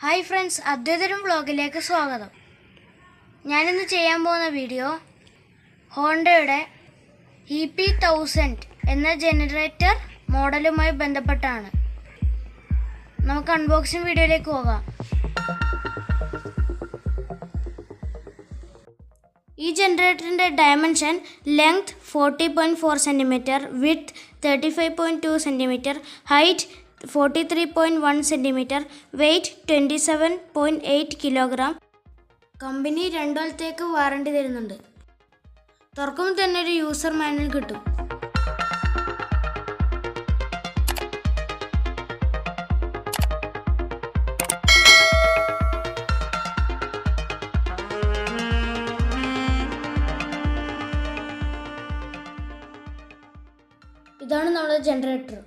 Hi friends, അദ്വൈതരും വ്ളോഗിലേക്ക് സ്വാഗതം. ഞാനിന്ന് ചെയ്യാൻ പോകുന്ന വീഡിയോ ഹോണ്ടയുടെ EP1000 എന്ന ജനറേറ്റർ മോഡലുമായി ബന്ധപ്പെട്ടാണ്. നമുക്ക് അൺബോക്സിംഗ് വീഡിയോയിലേക്ക് പോകാം. ഈ ജനറേറ്ററിൻ്റെ dimension length 40.4 cm, width 35.2 cm, height 43.1 cm, weight 27.8 kg. Company 2 കൊല്ലത്തേക്ക് വാറണ്ടി തരുന്നുണ്ട്. തുറക്കുമ്പോൾ തന്നെ ഒരു യൂസർ മാനുവൽ കിട്ടും. ഇതാണ് നമ്മുടെ ജനറേറ്റർ.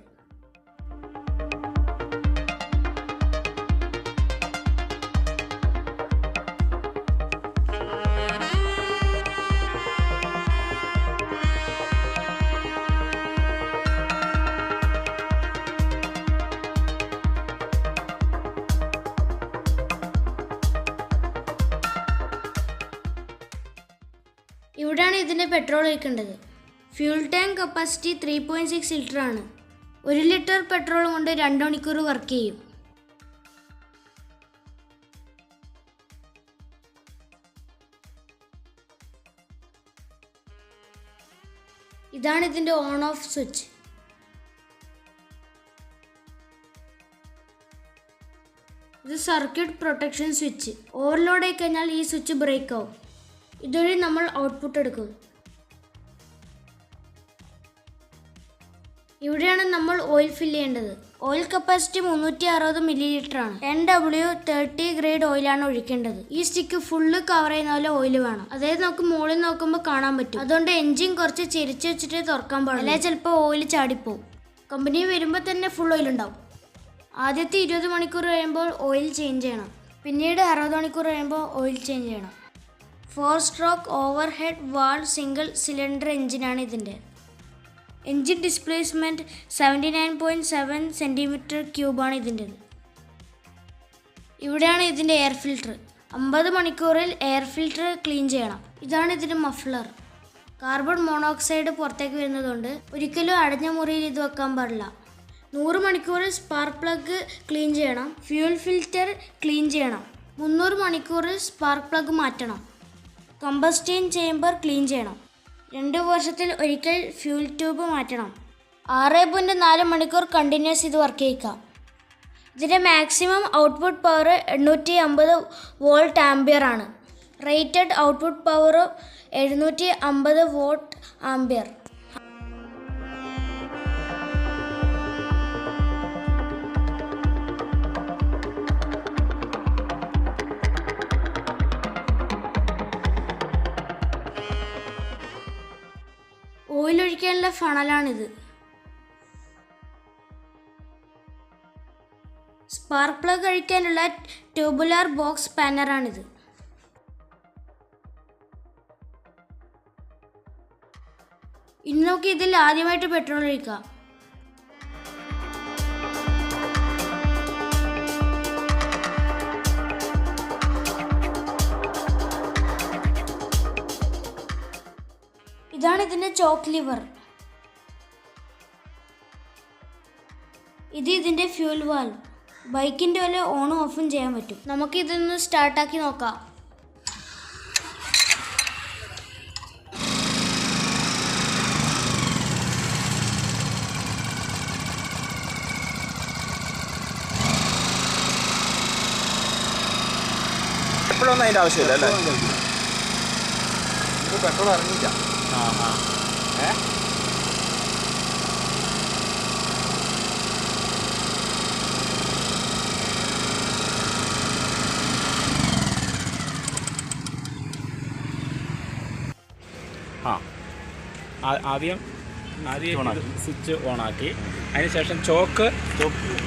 ഇവിടെയാണ് ഇതിൻ്റെ പെട്രോൾ ഒഴിക്കേണ്ടത്. ഫ്യൂൽ ടാങ്ക് കപ്പാസിറ്റി 3.6 ലിറ്റർ ആണ്. 1 ലിറ്റർ പെട്രോൾ കൊണ്ട് 2 മണിക്കൂർ വർക്ക് ചെയ്യും. ഇതാണ് ഇതിൻ്റെ ഓൺ ഓഫ് സ്വിച്ച്. ഇത് സർക്യൂട്ട് പ്രൊട്ടക്ഷൻ സ്വിച്ച്. ഓവർലോഡ് ആയി കഴിഞ്ഞാൽ ഈ സ്വിച്ച് ബ്രേക്ക് ആവും. ഇതുവഴി നമ്മൾ ഔട്ട്പുട്ട് എടുക്കും. ഇവിടെയാണ് നമ്മൾ ഓയിൽ ഫില്ല് ചെയ്യേണ്ടത്. ഓയിൽ കപ്പാസിറ്റി 360 ml ആണ്. NW30 ഗ്രേഡ് ഓയിലാണ് ഒഴിക്കേണ്ടത്. ഈ സ്റ്റിക്ക് ഫുള്ള് കവർ ചെയ്യുന്ന പോലെ ഓയിൽ വേണം. അതായത് നമുക്ക് മുകളിൽ നോക്കുമ്പോൾ കാണാൻ പറ്റും. അതുകൊണ്ട് എൻജിൻ കുറച്ച് ചെരിച്ച് വെച്ചിട്ട് തുറക്കാൻ പാടില്ല, അല്ലെങ്കിൽ ചിലപ്പോൾ ഓയിൽ ചാടിപ്പോവും. കമ്പനി വരുമ്പോൾ തന്നെ ഫുൾ ഓയിൽ ഉണ്ടാവും. ആദ്യത്തെ 20 മണിക്കൂർ കഴിയുമ്പോൾ ഓയിൽ ചേഞ്ച് ചെയ്യണം. പിന്നീട് 60 മണിക്കൂർ കഴിയുമ്പോൾ ഓയിൽ ചേഞ്ച് ചെയ്യണം. 4 സ്ട്രോക്ക് ഓവർ ഹെഡ് വാൾ സിംഗിൾ സിലിണ്ടർ എഞ്ചിനാണ് ഇതിൻ്റെ. എൻജിൻ ഡിസ്പ്ലേസ്മെൻറ്റ് 79.7 cm³ ആണ് ഇതിൻ്റെത്. ഇവിടെയാണ് ഇതിൻ്റെ എയർ ഫിൽറ്റർ. 50 മണിക്കൂറിൽ എയർ ഫിൽറ്റർ ക്ലീൻ ചെയ്യണം. ഇതാണ് ഇതിൻ്റെ മഫ്ലർ. കാർബൺ മോണോക്സൈഡ് പുറത്തേക്ക് വരുന്നതുകൊണ്ട് ഒരിക്കലും അടഞ്ഞ മുറിയിൽ ഇത് വെക്കാൻ പാടില്ല. 100 മണിക്കൂറിൽ സ്പാർക്ക് പ്ലഗ് ക്ലീൻ ചെയ്യണം. ഫ്യൂൽ ഫിൽറ്റർ ക്ലീൻ ചെയ്യണം. 300 മണിക്കൂറിൽ സ്പാർക്ക് പ്ലഗ് മാറ്റണം. കമ്പസ്റ്റൈൻ ചേംബർ ക്ലീൻ ചെയ്യണം. 2 വർഷത്തിൽ ഒരിക്കൽ ഫ്യൂൽ ട്യൂബ് മാറ്റണം. 6.4 മണിക്കൂർ കണ്ടിന്യൂസ് ഇത് വർക്ക് ചെയ്യിക്കാം. ഇതിൻ്റെ maximum output power 850 volt ampere ആണ്. Rated output power 750 volt ampere. Oil ഒഴിക്കാനുള്ള ഫണലാണിത്. സ്പാർക്ക് പ്ലഗ് അഴിക്കാനുള്ള ട്യൂബുലാർ ബോക്സ് സ്പാനറാണിത്. ഇനി നമുക്ക് ഇതിൽ ആദ്യമായിട്ട് പെട്രോൾ ഒഴിക്കാം. ഇതാണ് ഇതിൻ്റെ ചോക്ക് ലിവർ. ഇത് ഇതിൻ്റെ ഫ്യൂൽ വാൽവ്. ബൈക്കിൻ്റെ പോലെ ഓണും ഓഫും ചെയ്യാൻ പറ്റും. നമുക്ക് ഇതൊന്ന് സ്റ്റാർട്ടാക്കി നോക്കാം. എപ്പോഴൊന്നും അതിൻ്റെ ആവശ്യമില്ല അല്ലേ? പെട്രോൾ ഇറങ്ങിയില്ല. ആദ്യം സ്വിച്ച് ഓണാക്കി, അതിനുശേഷം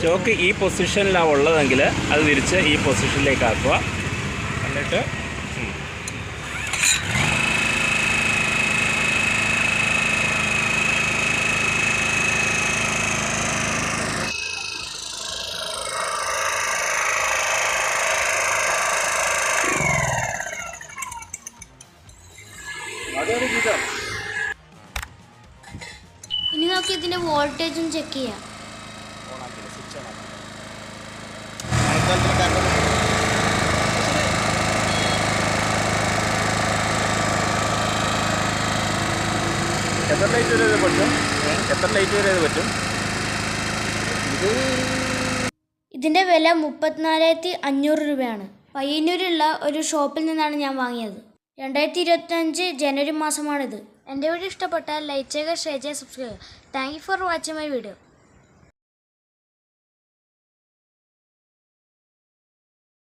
ചോക്ക് ഈ പൊസിഷനിലാണ് ഉള്ളതെങ്കിൽ അത് തിരിച്ച് ഈ പൊസിഷനിലേക്ക് ആക്കുക. എന്നിട്ട് വോൾട്ടേജും ചെക്ക് ചെയ്യാം. എത്ര ലൈറ്റ് വരെ ഇത് പറ്റും? എത്ര ലൈറ്റ് വരെ ഇത് പറ്റും? ഇതിൻ്റെ വില 34,500 രൂപയാണ്. പയ്യന്നൂരുള്ള ഒരു ഷോപ്പിൽ നിന്നാണ് ഞാൻ വാങ്ങിയത്. 2025 ജനുവരി മാസമാണിത്. എൻ്റെ വീഡിയോ ഇഷ്ടപ്പെട്ടാൽ ലൈക്ക് ചെയ്യുക, ഷെയർ ചെയ്യുക, സബ്സ്ക്രൈബ് ചെയ്യുക. Thank you for watching my video.